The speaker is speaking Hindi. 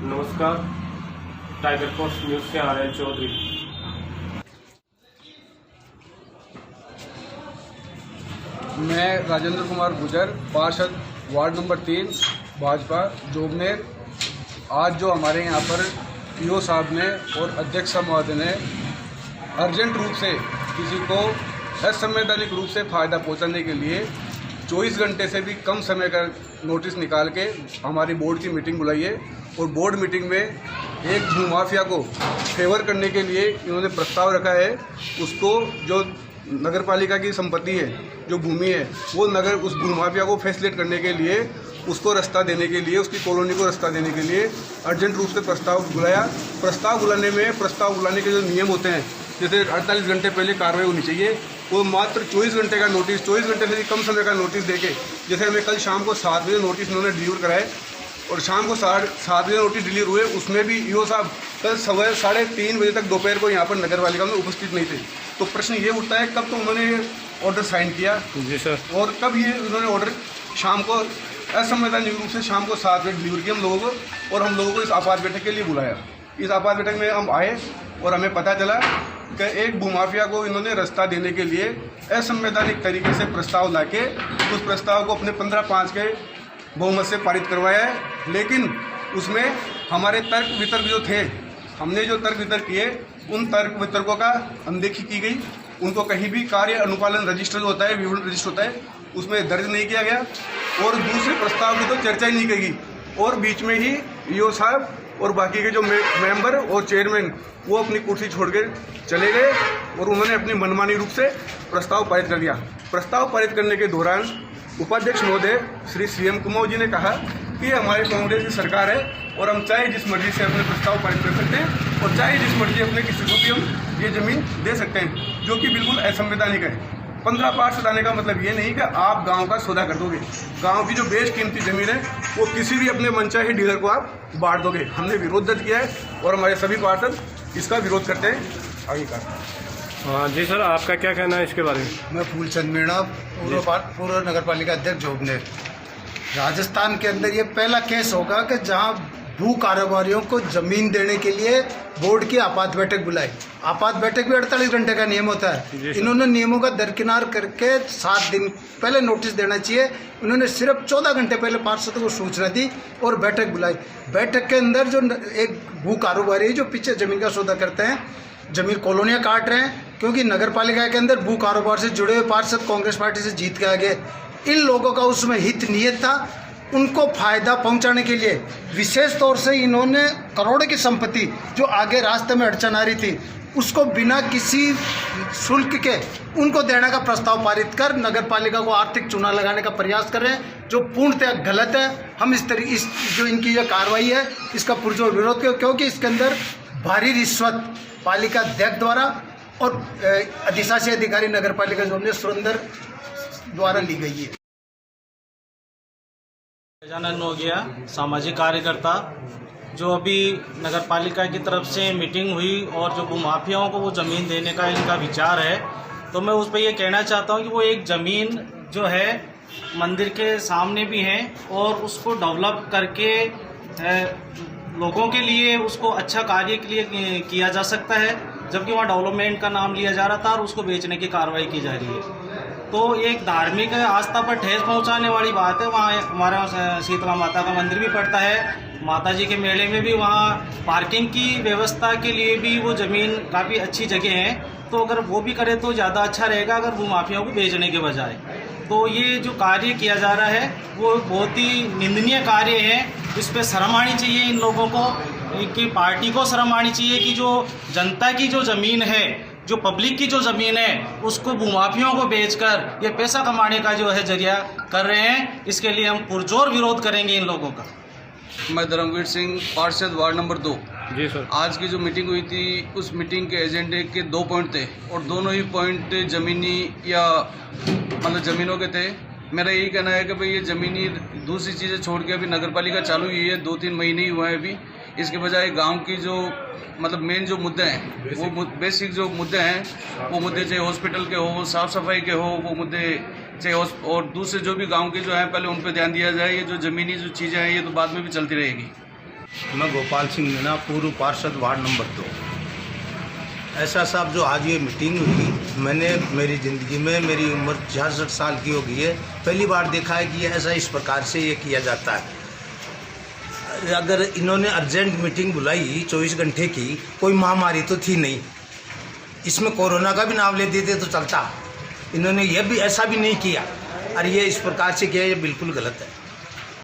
नमस्कार, टाइगर पोस्ट न्यूज़ से आर्यन चौधरी। मैं राजेंद्र कुमार गुजर, पार्षद वार्ड नंबर 3 भाजपा जोबनेर। आज जो हमारे यहाँ पर पीओ साहब ने और अध्यक्ष महोदय ने अर्जेंट रूप से किसी को असंवैधानिक रूप से फ़ायदा पहुँचाने के लिए 24 घंटे से भी कम समय का नोटिस निकाल के हमारी बोर्ड की मीटिंग बुलाई है। और बोर्ड मीटिंग में एक भूमाफिया को फेवर करने के लिए इन्होंने प्रस्ताव रखा है। उसको जो नगर पालिका की संपत्ति है, जो भूमि है, वो नगर उस भूमाफिया को फैसिलिटेट करने के लिए, उसको रास्ता देने के लिए, उसकी कॉलोनी को रास्ता देने के लिए अर्जेंट रूप से प्रस्ताव बुलाया। प्रस्ताव बुलाने के जो नियम होते हैं, जैसे 48 घंटे पहले कार्रवाई होनी चाहिए, वो मात्र 24 घंटे का नोटिस, 24 घंटे से भी कम समय का नोटिस देके, जैसे हमें कल शाम को 7 बजे नोटिस उन्होंने डिलीवर कराए और शाम को 7:30 बजे नोटिस डिलीवर हुए। उसमें भी ईओ साहब कल सुबह 3:30 बजे तक दोपहर को यहाँ पर नगर पालिका में उपस्थित नहीं थे। तो प्रश्न ये उठता है, कब तो उन्होंने ऑर्डर साइन किया जी सर, और कब ये उन्होंने ऑर्डर शाम को असंवैधानिक रूप से शाम को 7 बजे डिलीवर किया हम लोगों को, और हम लोगों को इस आपात बैठक के लिए बुलाया। इस आपात बैठक में हम आए और हमें पता चला कि एक भूमाफिया को इन्होंने रास्ता देने के लिए असंवैधानिक तरीके से प्रस्ताव लाके उस प्रस्ताव को अपने 15-5 के बहुमत से पारित करवाया है। लेकिन उसमें हमारे तर्क वितर्क जो थे, हमने जो तर्क वितर्क किए, उन तर्क वितर्कों का अनदेखी की गई। उनको कहीं भी कार्य अनुपालन रजिस्टर जो होता है, विवरण रजिस्टर होता है, उसमें दर्ज नहीं किया गया और दूसरे प्रस्ताव की तो चर्चा ही नहीं की। और बीच में ही ईओ साहब और बाकी के जो मेंबर और चेयरमैन वो अपनी कुर्सी छोड़ के चले गए और उन्होंने अपनी मनमानी रूप से प्रस्ताव पारित कर दिया। प्रस्ताव पारित करने के दौरान उपाध्यक्ष महोदय श्री सीएम कुमार जी ने कहा कि ये हमारी कांग्रेस की सरकार है और हम चाहे जिस मर्जी से अपने प्रस्ताव पारित कर सकते हैं और चाहे जिस मर्जी अपने किसी को भी हम ये ज़मीन दे सकते हैं, जो कि बिल्कुल असंवैधानिक है। 15 पार्षद आने का मतलब ये नहीं कि आप गांव का सौदा कर दोगे। गांव की जो बेशकीमती ज़मीन है वो किसी भी अपने मनचाही डीलर को आप बांट दोगे। हमने विरोध दर्ज किया है और हमारे सभी पार्षद इसका विरोध करते हैं। आगे का हाँ जी सर, आपका क्या कहना है इसके बारे में? मैं फूलचंद मीणा, पूर्व नगर पालिका अध्यक्ष जोबनेर। राजस्थान के अंदर ये पहला केस होगा कि जहां भू कारोबारियों को जमीन देने के लिए बोर्ड की आपात बैठक बुलाई। आपात बैठक भी 48 घंटे का नियम होता है। इन्होंने नियमों का दरकिनार करके 7 दिन पहले नोटिस देना चाहिए। उन्होंने सिर्फ 14 घंटे पहले पार्षदों को सूचना दी और बैठक बुलाई। बैठक के अंदर जो एक भू कारोबारी जो पीछे जमीन का सौदा करते हैं, जमीन कॉलोनियाँ काट रहे हैं, क्योंकि नगर पालिका के अंदर भू कारोबार से जुड़े हुए पार्षद कांग्रेस पार्टी से जीत के आ गए। इन लोगों का उसमें हित नियत था, उनको फायदा पहुंचाने के लिए विशेष तौर से इन्होंने करोड़ों की संपत्ति जो आगे रास्ते में अड़चन आ रही थी, उसको बिना किसी शुल्क के उनको देने का प्रस्ताव पारित कर नगर पालिका को आर्थिक चूना लगाने का प्रयास कर रहे हैं, जो पूर्णतः गलत है। हम इस जो इनकी ये कार्रवाई है इसका पुरजोर विरोध किया, क्योंकि इसके अंदर भारी रिश्वत पालिका अध्यक्ष द्वारा और अधिशासी अधिकारी नगर पालिका जोबनेर सुरेंद्र द्वारा ली गई है। गजानन हो गया, सामाजिक कार्यकर्ता, जो अभी नगर पालिका की तरफ से मीटिंग हुई और जो भूमाफियाओं को वो ज़मीन देने का इनका विचार है, तो मैं उस पर ये कहना चाहता हूँ कि वो एक ज़मीन जो है मंदिर के सामने भी है और उसको डेवलप करके लोगों के लिए उसको अच्छा कार्य के लिए किया जा सकता है, जबकि वहाँ डेवलपमेंट का नाम लिया जा रहा था और उसको बेचने की कार्रवाई की जा रही है। तो एक धार्मिक आस्था पर ठेस पहुंचाने वाली बात है। वहाँ हमारा शीतला माता का मंदिर भी पड़ता है, माता जी के मेले में भी वहाँ पार्किंग की व्यवस्था के लिए भी वो ज़मीन काफ़ी अच्छी जगह है। तो अगर वो भी करे तो ज़्यादा अच्छा रहेगा, अगर भूमाफियाओं को बेचने के बजाय। तो ये जो कार्य किया जा रहा है वो बहुत ही निंदनीय कार्य है। इस पर शर्म आनी चाहिए इन लोगों को, इनकी पार्टी को शर्म आनी चाहिए कि जो जनता की जो ज़मीन है, जो पब्लिक की जो ज़मीन है, उसको भूमाफियों को बेचकर ये पैसा कमाने का जो है जरिया कर रहे हैं। इसके लिए हम पुरजोर विरोध करेंगे इन लोगों का। मैं धर्मवीर सिंह, पार्षद वार्ड नंबर 2। जी सर, आज की जो मीटिंग हुई थी, उस मीटिंग के एजेंडे के 2 पॉइंट थे और दोनों ही पॉइंट ज़मीनी या मतलब ज़मीनों के थे। मेरा यही कहना है कि भाई ये ज़मीनी दूसरी चीज़ें छोड़ के अभी नगर पालिका चालू हुई है, 2-3 महीने ही हुआ है अभी। इसके बजाय गांव की जो मतलब मेन जो मुद्दे हैं, वो बेसिक जो मुद्दे हैं, वो मुद्दे चाहे हॉस्पिटल के हो, साफ़ सफाई के हो, वो मुद्दे चाहे और दूसरे जो भी गांव के जो हैं पहले उन पर ध्यान दिया जाए। ये जो ज़मीनी जो चीज़ें हैं ये तो बाद में भी चलती रहेगी। मैं गोपाल सिंह मीणा, पूर्व पार्षद वार्ड नंबर 2। ऐसा साहब जो आज ये मीटिंग हुई, मैंने मेरी ज़िंदगी में, मेरी उम्र 66 साल की हो गई है, पहली बार देखा है कि ऐसा इस प्रकार से ये किया जाता है। अगर इन्होंने अर्जेंट मीटिंग बुलाई 24 घंटे की, कोई महामारी तो थी नहीं, इसमें कोरोना का भी नाम ले देते तो चलता। इन्होंने ये भी ऐसा भी नहीं किया और ये इस प्रकार से किया, ये बिल्कुल गलत है।